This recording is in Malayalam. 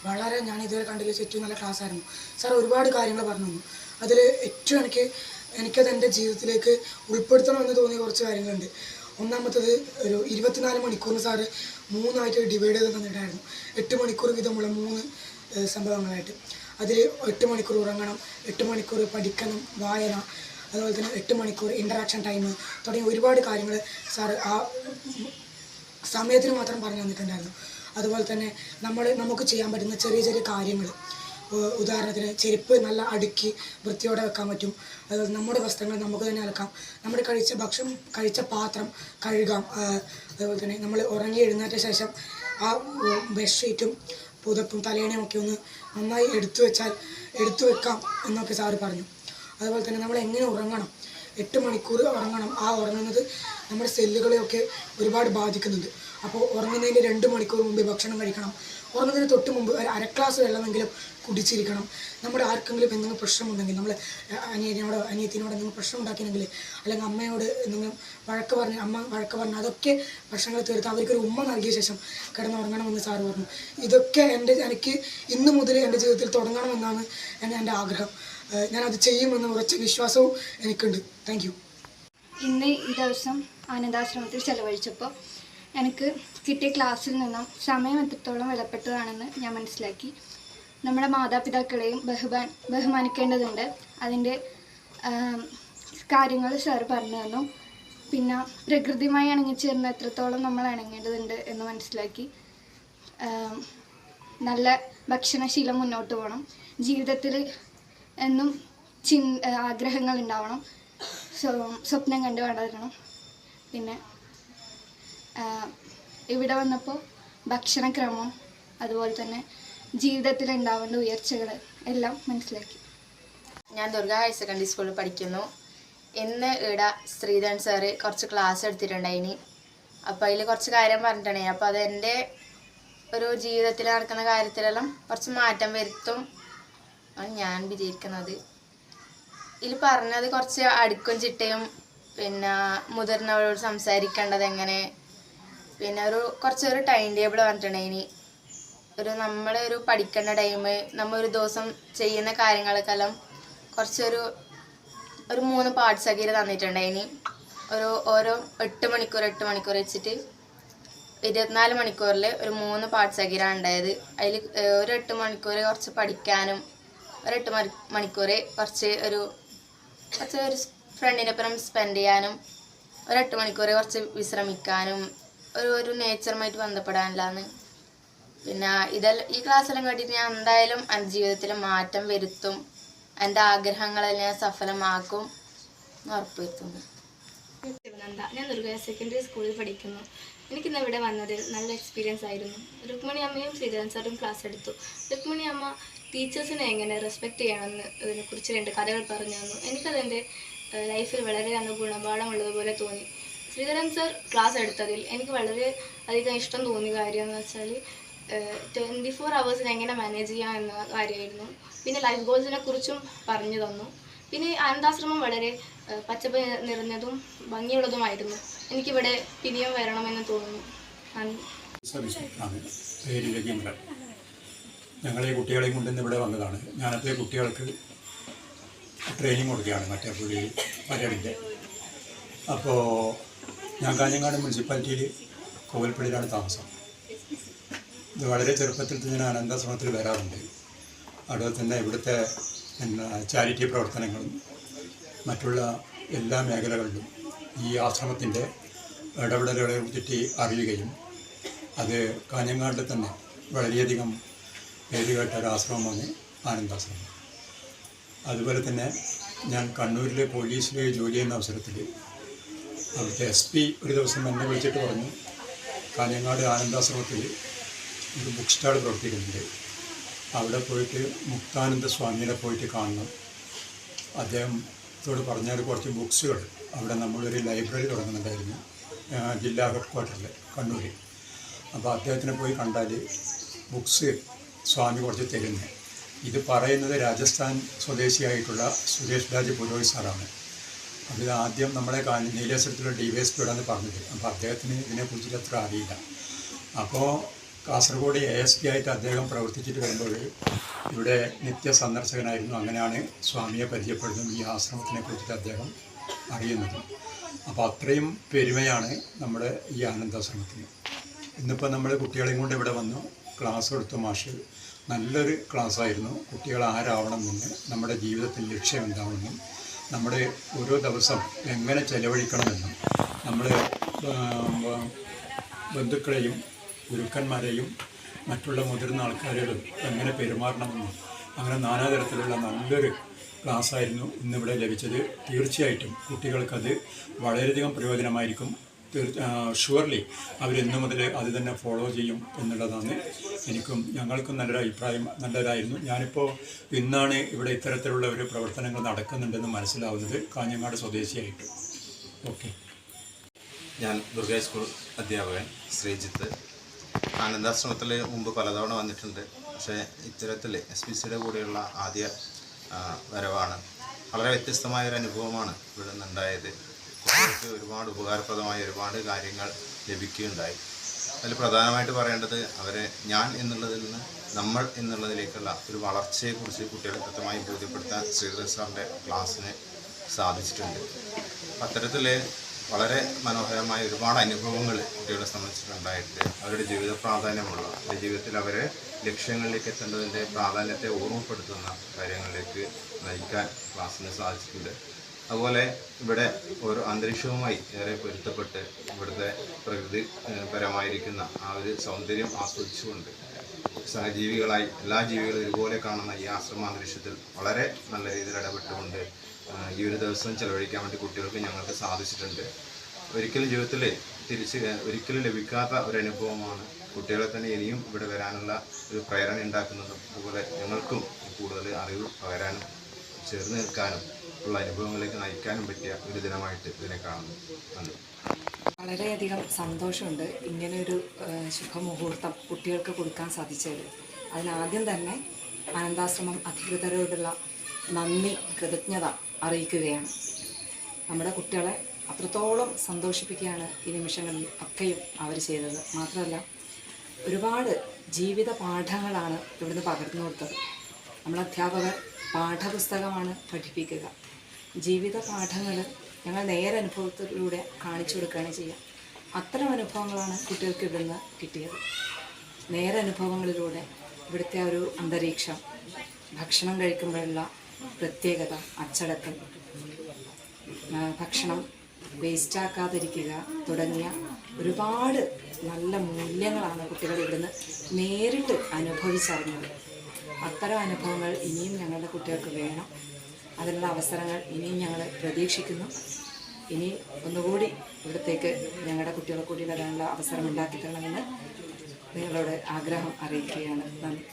വളരെ ഞാൻ ഇതുവരെ കണ്ടതിൽ ഏറ്റവും നല്ല ക്ലാസ് ആയിരുന്നു. സാർ ഒരുപാട് കാര്യങ്ങൾ പറഞ്ഞു തന്നു. അതിൽ ഏറ്റവും എനിക്കത് എൻ്റെ ജീവിതത്തിലേക്ക് ഉൾപ്പെടുത്തണമെന്ന് തോന്നിയ കുറച്ച് കാര്യങ്ങളുണ്ട്. ഒന്നാമത്തത് ഒരു 24 മണിക്കൂറിന് സാറ് 3ആയിട്ട് ഡിവൈഡ് ചെയ്ത് തന്നിട്ടായിരുന്നു. 8 മണിക്കൂർ വീതമുള്ള 3 സംഭവങ്ങളായിട്ട്. അതിൽ 8 മണിക്കൂർ ഉറങ്ങണം, 8 മണിക്കൂർ പഠിക്കണം, വായന, അതുപോലെ തന്നെ 8 മണിക്കൂർ ഇൻറ്ററാക്ഷൻ ടൈം തുടങ്ങിയ ഒരുപാട് കാര്യങ്ങൾ സാറ് ആ സമയത്തിന് മാത്രം പറഞ്ഞു തന്നിട്ടുണ്ടായിരുന്നു. അതുപോലെ തന്നെ നമുക്ക് ചെയ്യാൻ പറ്റുന്ന ചെറിയ ചെറിയ കാര്യങ്ങൾ, ഉദാഹരണത്തിന് ചെരുപ്പ് നല്ല അടുക്കി വൃത്തിയോടെ വെക്കാൻ പറ്റും. അതുപോലെ നമ്മുടെ വസ്ത്രങ്ങൾ നമുക്ക് തന്നെ അലക്കാം, നമ്മൾ ഭക്ഷണം കഴിച്ച പാത്രം കഴുകാം. അതുപോലെ തന്നെ നമ്മൾ ഉറങ്ങി എഴുന്നേറ്റ ശേഷം ആ ബെഡ്ഷീറ്റും പുതപ്പും തലേണയും ഒക്കെ ഒന്ന് നന്നായി എടുത്തു വെക്കാം എന്നൊക്കെ സാറ് പറഞ്ഞു. അതുപോലെ തന്നെ നമ്മൾ എങ്ങനെ ഉറങ്ങണം, 8 മണിക്കൂർ ഉറങ്ങണം. ആ ഉറങ്ങുന്നത് നമ്മുടെ സെല്ലുകളെയൊക്കെ ഒരുപാട് ബാധിക്കുന്നുണ്ട്. അപ്പോൾ ഉറങ്ങുന്നതിന് 2 മണിക്കൂർ മുമ്പ് ഭക്ഷണം കഴിക്കണം. ഉറങ്ങുന്നതിന് തൊട്ട് മുമ്പ് ഒരു അര ഗ്ലാസ് വെള്ളമെങ്കിലും കുടിച്ചിരിക്കണം. നമ്മുടെ ആർക്കെങ്കിലും എന്തെങ്കിലും പ്രശ്നമുണ്ടെങ്കിൽ, നമ്മൾ അനിയത്തിനോട് എന്തെങ്കിലും പ്രശ്നം ഉണ്ടാക്കിയെങ്കിൽ, അല്ലെങ്കിൽ അമ്മയോട് എന്തെങ്കിലും അമ്മ വഴക്ക് പറഞ്ഞ് അതൊക്കെ പ്രശ്നങ്ങൾ തീർത്ത് അവർക്കൊരു ഉമ്മ നൽകിയ ശേഷം കിടന്നുറങ്ങണമെന്ന് സാറ് പറഞ്ഞു. ഇതൊക്കെ എനിക്ക് ഇന്നു മുതൽ എൻ്റെ ജീവിതത്തിൽ തുടങ്ങണമെന്നാണ് എൻ്റെ ആഗ്രഹം. ഞാനത് ചെയ്യുമെന്ന ഉറച്ച വിശ്വാസവും എനിക്കുണ്ട്. Thank you. ഇന്ന് ഈ ദിവസം ആനന്ദാശ്രമത്തിൽ ചെലവഴിച്ചപ്പോൾ എനിക്ക് കിട്ടിയ ക്ലാസ്സിൽ നിന്നും സമയം എത്രത്തോളം വിലപ്പെട്ടതാണെന്ന് ഞാൻ മനസ്സിലാക്കി. നമ്മുടെ മാതാപിതാക്കളെയും ബഹുമാനിക്കേണ്ടതുണ്ട്. അതിൻ്റെ കാര്യങ്ങൾ സാർ പറഞ്ഞു തന്നു. പിന്നെ പ്രകൃതിയുമായി ഇണങ്ങിച്ചേർന്ന് എത്രത്തോളം നമ്മൾ ഇണങ്ങേണ്ടതുണ്ട് എന്ന് മനസ്സിലാക്കി. നല്ല ഭക്ഷണശീലം മുന്നോട്ട് പോകണം. ജീവിതത്തിൽ എന്നും ആഗ്രഹങ്ങൾ ഉണ്ടാവണം, സ്വപ്നം കണ്ട് വളരണം. പിന്നെ ഇവിടെ വന്നപ്പോൾ ഭക്ഷണക്രമം, അതുപോലെ തന്നെ ജീവിതത്തിൽ ഉണ്ടാവേണ്ട ഉയർച്ചകൾ എല്ലാം മനസ്സിലാക്കി. ഞാൻ ദുർഗ ഹയർ സെക്കൻഡറി സ്കൂളിൽ പഠിക്കുന്നു. ഇന്ന് ഇവിടെ ശ്രീധരൻ സാറ് കുറച്ച് ക്ലാസ് എടുത്തിട്ടുണ്ടായിനി. അപ്പോൾ അതിൽ കുറച്ച് കാര്യം പറഞ്ഞിട്ടുണ്ടായി. അപ്പോൾ അതെൻ്റെ ഒരു ജീവിതത്തിൽ നടക്കുന്ന കാര്യത്തിലെല്ലാം കുറച്ച് മാറ്റം വരുത്തും ആണ് ഞാൻ വിചാരിക്കുന്നത്. ഇതിൽ പറഞ്ഞത് കുറച്ച് അടുക്കും ചിട്ടയും, പിന്നെ മുതിർന്നവരോട് സംസാരിക്കേണ്ടത് എങ്ങനെ, പിന്നെ കുറച്ചൊരു ടൈം ടേബിൾ പറഞ്ഞിട്ടുണ്ടായിനി. നമ്മളൊരു പഠിക്കേണ്ട ടൈം, നമ്മൾ ഒരു ദിവസം ചെയ്യുന്ന കാര്യങ്ങൾക്കെല്ലാം കുറച്ചൊരു 3 പാർട്സ് ആക്കി തന്നിട്ടുണ്ടായിനി. ഓരോ 8 മണിക്കൂർ വെച്ചിട്ട് 24 മണിക്കൂറിൽ 3 പാർട്സ് ആക്കിയാണ് ഉണ്ടായത്. അതിൽ ഒരു 8 മണിക്കൂർ കുറച്ച് പഠിക്കാനും, ഒരു 8 മണിക്കൂർ കുറച്ച് ഒരു ഫ്രണ്ടിനൊപ്പം സ്പെൻഡ് ചെയ്യാനും, ഒരു 8 മണിക്കൂർ കുറച്ച് വിശ്രമിക്കാനും, ഒരു നേച്ചറുമായിട്ട് ബന്ധപ്പെടാനില്ലാന്ന്. പിന്നെ ഈ ക്ലാസ്സെല്ലാം കേട്ടിട്ട് ഞാൻ എന്തായാലും എൻ്റെ ജീവിതത്തിൽ മാറ്റം വരുത്തും, എൻ്റെ ആഗ്രഹങ്ങളെല്ലാം ഞാൻ സഫലമാക്കും എന്ന് ഉറപ്പുവരുത്തുന്നു. ഞാൻ ദുർഗ സെക്കൻഡറി സ്കൂളിൽ പഠിക്കുന്നു. എനിക്കിന്ന് ഇവിടെ വന്നത് നല്ല എക്സ്പീരിയൻസ് ആയിരുന്നു. രുക്മിണി അമ്മയും ശ്രീധരൻ സാറും ക്ലാസ് എടുത്തു. രുക്മിണി അമ്മ ടീച്ചേഴ്സിനെ എങ്ങനെ റെസ്പെക്റ്റ് ചെയ്യണമെന്ന് ഇതിനെക്കുറിച്ച് 2 കഥകൾ പറഞ്ഞു തന്നു. എനിക്കതെൻ്റെ ലൈഫിൽ വളരെ ഗുണപാഠമുള്ളതുപോലെ തോന്നി. ശ്രീധരൻ സാർ ക്ലാസ് എടുത്തതിൽ എനിക്ക് വളരെ അധികം ഇഷ്ടം തോന്നിയ കാര്യം എന്ന് വെച്ചാൽ 24 hours എങ്ങനെ മാനേജ് ചെയ്യാം എന്ന കാര്യമായിരുന്നു. പിന്നെ ലൈഫ് ഗോൾസിനെ കുറിച്ചും പറഞ്ഞു തന്നു. പിന്നെ ആനന്ദാശ്രമം വളരെ പച്ചപ്പ് നിറഞ്ഞതും ഭംഗിയുള്ളതുമായിരുന്നു. എനിക്കിവിടെ പിന്നെയും വരണമെന്ന് തോന്നുന്നു. ഞങ്ങളെ കുട്ടികളെയും കൊണ്ടുവന്ന് ഇവിടെ വന്നതാണ്. ഞാനത്തെ കുട്ടികൾക്ക് ട്രെയിനിങ് കൊടുക്കുകയാണ് മറ്റേ പരടിൻ്റെ. അപ്പോൾ ഞാൻ കാഞ്ഞങ്ങാട് മുനിസിപ്പാലിറ്റിയിൽ കോവൽപ്പള്ളിയിലാണ് താമസം. ഇത് വളരെ ചെറുപ്പത്തിൽ ഞാൻ ആനന്ദാശ്രമത്തിൽ വരാറുണ്ട്. അതുപോലെ തന്നെ ഇവിടുത്തെ ചാരിറ്റി പ്രവർത്തനങ്ങളും മറ്റുള്ള എല്ലാ മേഖലകളിലും ഈ ആശ്രമത്തിൻ്റെ ഇടപെടലുകളെ കുറിച്ചിട്ട് അറിയുകയും അത് കാഞ്ഞങ്ങാടിൽ തന്നെ വളരെയധികം പേരുകേട്ട ഒരാശ്രമമാണ് ആനന്ദാശ്രമം. അതുപോലെ തന്നെ ഞാൻ കണ്ണൂരിൽ പോലീസിൽ ജോലി ചെയ്യുന്ന അവസരത്തിൽ അവിടുത്തെ SP ഒരു ദിവസം എന്നെ വിളിച്ചിട്ട് പറഞ്ഞു, കാഞ്ഞങ്ങാട് ആനന്ദാശ്രമത്തിൽ ഒരു ബുക്ക് സ്റ്റാൾ പ്രവർത്തിക്കുന്നുണ്ട്, അവിടെ പോയിട്ട് മുക്താനന്ദ സ്വാമിനെ പോയിട്ട് കാണണം. അദ്ദേഹത്തോട് പറഞ്ഞാൽ കുറച്ച് ബുക്സുകൾ അവിടെ നമ്മളൊരു ലൈബ്രറി തുടങ്ങുന്നുണ്ടായിരുന്നു ജില്ലാ ഹെഡ്ക്വാർട്ടറിൽ കണ്ണൂരിൽ. അപ്പോൾ അദ്ദേഹത്തിനെ പോയി കണ്ടാൽ ബുക്സ് സ്വാമി കുറച്ച് തരുന്നത്. ഇത് പറയുന്നത് രാജസ്ഥാൻ സ്വദേശിയായിട്ടുള്ള സുരേഷ് രാജ് പുരോഹിത് സാറാണ്. അപ്പോൾ ഇത് ആദ്യം നമ്മളെ നീലേശ്വരത്തിലുള്ള DYSP ഇടാന്ന് പറഞ്ഞത്. അപ്പോൾ അദ്ദേഹത്തിന് ഇതിനെക്കുറിച്ചിട്ട് അത്ര അറിയില്ല. അപ്പോൾ കാസർഗോഡ് ASP ആയിട്ട് അദ്ദേഹം പ്രവർത്തിച്ചിട്ട് വരുമ്പോൾ ഇവിടെ നിത്യസന്ദർശകനായിരുന്നു. അങ്ങനെയാണ് സ്വാമിയെ പരിചയപ്പെടുന്നതും ഈ ആശ്രമത്തിനെ കുറിച്ചിട്ട് അദ്ദേഹം അറിയുന്നതും. അപ്പോൾ അത്രയും പെരുമയാണ് നമ്മുടെ ഈ ആനന്ദാശ്രമത്തിന്. ഇന്നിപ്പോൾ നമ്മൾ കുട്ടികളെയും കൊണ്ട് ഇവിടെ വന്നു, ക്ലാസ് കൊടുത്ത മാഷ് നല്ലൊരു ക്ലാസ്സായിരുന്നു. കുട്ടികൾ ആരാവണമെന്ന്, നമ്മുടെ ജീവിതത്തിൽ ലക്ഷ്യം എന്താണെന്നും, നമ്മുടെ ഓരോ ദിവസം എങ്ങനെ ചെലവഴിക്കണമെന്നും, നമ്മൾ ബന്ധുക്കളെയും ഗുരുക്കന്മാരെയും മറ്റുള്ള മുതിർന്ന ആൾക്കാരോടും എങ്ങനെ പെരുമാറണമെന്നും, അങ്ങനെ നാനാതരത്തിലുള്ള നല്ലൊരു ക്ലാസ്സായിരുന്നു ഇന്നിവിടെ ലഭിച്ചത്. തീർച്ചയായിട്ടും കുട്ടികൾക്കത് വളരെയധികം പ്രയോജനമായിരിക്കും. ഷുവർലി അവരിന്നു മുതൽ അത് തന്നെ ഫോളോ ചെയ്യും എന്നുള്ളതാണ് എനിക്കും ഞങ്ങൾക്കും നല്ലൊരു അഭിപ്രായം. നല്ലതായിരുന്നു. ഞാനിപ്പോൾ ഇന്നാണ് ഇവിടെ ഇത്തരത്തിലുള്ള ഒരു പ്രവർത്തനങ്ങൾ നടക്കുന്നുണ്ടെന്ന് മനസ്സിലാവുന്നത്, കാഞ്ഞങ്ങാട് സ്വദേശിയായിട്ട്. ഓക്കെ. ഞാൻ ദുർഗ സ്കൂൾ അധ്യാപകൻ ശ്രീജിത്ത്. ആനന്ദാശ്രമത്തിൽ മുമ്പ് പലതവണ വന്നിട്ടുണ്ട്. പക്ഷേ ഇത്തരത്തിൽ SPCയുടെ കൂടെയുള്ള ആദ്യ വരവാണ്. വളരെ വ്യത്യസ്തമായൊരു അനുഭവമാണ് ഇവിടെ നിന്നുണ്ടായത്. കുട്ടികൾക്ക് ഒരുപാട് ഉപകാരപ്രദമായ ഒരുപാട് കാര്യങ്ങൾ ലഭിക്കുകയുണ്ടായി. അതിൽ പ്രധാനമായിട്ട് പറയേണ്ടത് അവരെ ഞാൻ എന്നുള്ളതിൽ നിന്ന് നമ്മൾ എന്നുള്ളതിലേക്കുള്ള ഒരു വളർച്ചയെക്കുറിച്ച് കുട്ടികളെ കൃത്യമായി ബോധ്യപ്പെടുത്താൻ ശ്രീധരൻ സാറിൻ്റെ ക്ലാസ്സിന് സാധിച്ചിട്ടുണ്ട്. അത്തരത്തിൽ വളരെ മനോഹരമായ ഒരുപാട് അനുഭവങ്ങൾ കുട്ടികളെ സംബന്ധിച്ചിട്ടുണ്ടായിട്ട് അവരുടെ ജീവിത പ്രാധാന്യമുള്ള ജീവിതത്തിൽ അവരെ ലക്ഷ്യങ്ങളിലേക്ക് എത്തേണ്ടതിൻ്റെ പ്രാധാന്യത്തെ ഓർമ്മപ്പെടുത്തുന്ന കാര്യങ്ങളിലേക്ക് നയിക്കാൻ ക്ലാസ്സിന് സാധിച്ചിട്ടുണ്ട്. അതുപോലെ ഇവിടെ ഓരോ അന്തരീക്ഷവുമായി ഏറെ പൊരുത്തപ്പെട്ട് ഇവിടുത്തെ പ്രകൃതിപരമായിരിക്കുന്ന ആ ഒരു സൗന്ദര്യം ആസ്വദിച്ചുകൊണ്ട് സഹജീവികളായി എല്ലാ ജീവികളും ഒരുപോലെ കാണുന്ന ഈ ആശ്രമാന്തരീക്ഷത്തിൽ വളരെ നല്ല രീതിയിൽ ഇടപെട്ടുകൊണ്ട് ഈ ഒരു ദിവസം ചെലവഴിക്കാൻ വേണ്ടി കുട്ടികൾക്ക് ഞങ്ങൾക്ക് സാധിച്ചിട്ടുണ്ട്. ഒരിക്കലും ജീവിതത്തിൽ ഒരിക്കലും ലഭിക്കാത്ത ഒരു അനുഭവമാണ്. കുട്ടികളെ തന്നെ ഇനിയും ഇവിടെ വരാനുള്ള ഒരു പ്രേരണ ഉണ്ടാക്കുന്നതും അതുപോലെ ഞങ്ങൾക്കും കൂടുതൽ അറിവ് പകരാനും ചേർന്ന് നിൽക്കാനും ഉള്ള അനുഭവങ്ങളിലേക്ക് നയിക്കാനും പറ്റിയ ഒരു ദിനമായിട്ട് ഇതിനെ കാണുന്നു. നന്ദി. വളരെയധികം സന്തോഷമുണ്ട് ഇങ്ങനെയൊരു ശുഭമുഹൂർത്തം കുട്ടികൾക്ക് കൊടുക്കാൻ സാധിച്ചത്. അതിനാദ്യം തന്നെ ആനന്ദാശ്രമം അധികൃതരോടുള്ള നന്ദി, കൃതജ്ഞത അറിയിക്കുകയാണ്. നമ്മുടെ കുട്ടികളെ അത്രത്തോളം സന്തോഷിപ്പിക്കുകയാണ് ഈ നിമിഷങ്ങളിൽ ഒക്കെയും അവർ ചെയ്തത്. മാത്രമല്ല ഒരുപാട് ജീവിത പാഠങ്ങളാണ് ഇവിടുന്ന് പകർന്നു കൊടുത്തത്. നമ്മൾ അധ്യാപകർ പാഠപുസ്തകമാണ് പഠിപ്പിക്കുക. ജീവിത പാഠങ്ങൾ ഞങ്ങൾ നേരനുഭവത്തിലൂടെ കാണിച്ചു കൊടുക്കുകയാണ് ചെയ്യുക. അത്തരം അനുഭവങ്ങളാണ് കുട്ടികൾക്ക് ഇവിടുന്ന് കിട്ടിയത്. നേരനുഭവങ്ങളിലൂടെ ഇവിടുത്തെ ഒരു അന്തരീക്ഷം, ഭക്ഷണം കഴിക്കുമ്പോഴുള്ള പ്രത്യേകത, അച്ചടക്കം, ഭക്ഷണം വേസ്റ്റാക്കാതിരിക്കുക തുടങ്ങിയ ഒരുപാട് നല്ല മൂല്യങ്ങളാണ് കുട്ടികൾ ഇവിടുന്ന് നേരിട്ട് അനുഭവിച്ചറിഞ്ഞത്. അത്തരം അനുഭവങ്ങൾ ഇനിയും ഞങ്ങളുടെ കുട്ടികൾക്ക് വേണം. അതിനുള്ള അവസരങ്ങൾ ഇനിയും ഞങ്ങൾ പ്രതീക്ഷിക്കുന്നു. ഇനി ഒന്നുകൂടി ഇവിടത്തേക്ക് ഞങ്ങളുടെ കുട്ടികളെ കൂടി വരാനുള്ള അവസരം ഉണ്ടാക്കി തരണമെന്ന് നിങ്ങളോട് ആഗ്രഹം അറിയിക്കുകയാണ്. നന്ദി.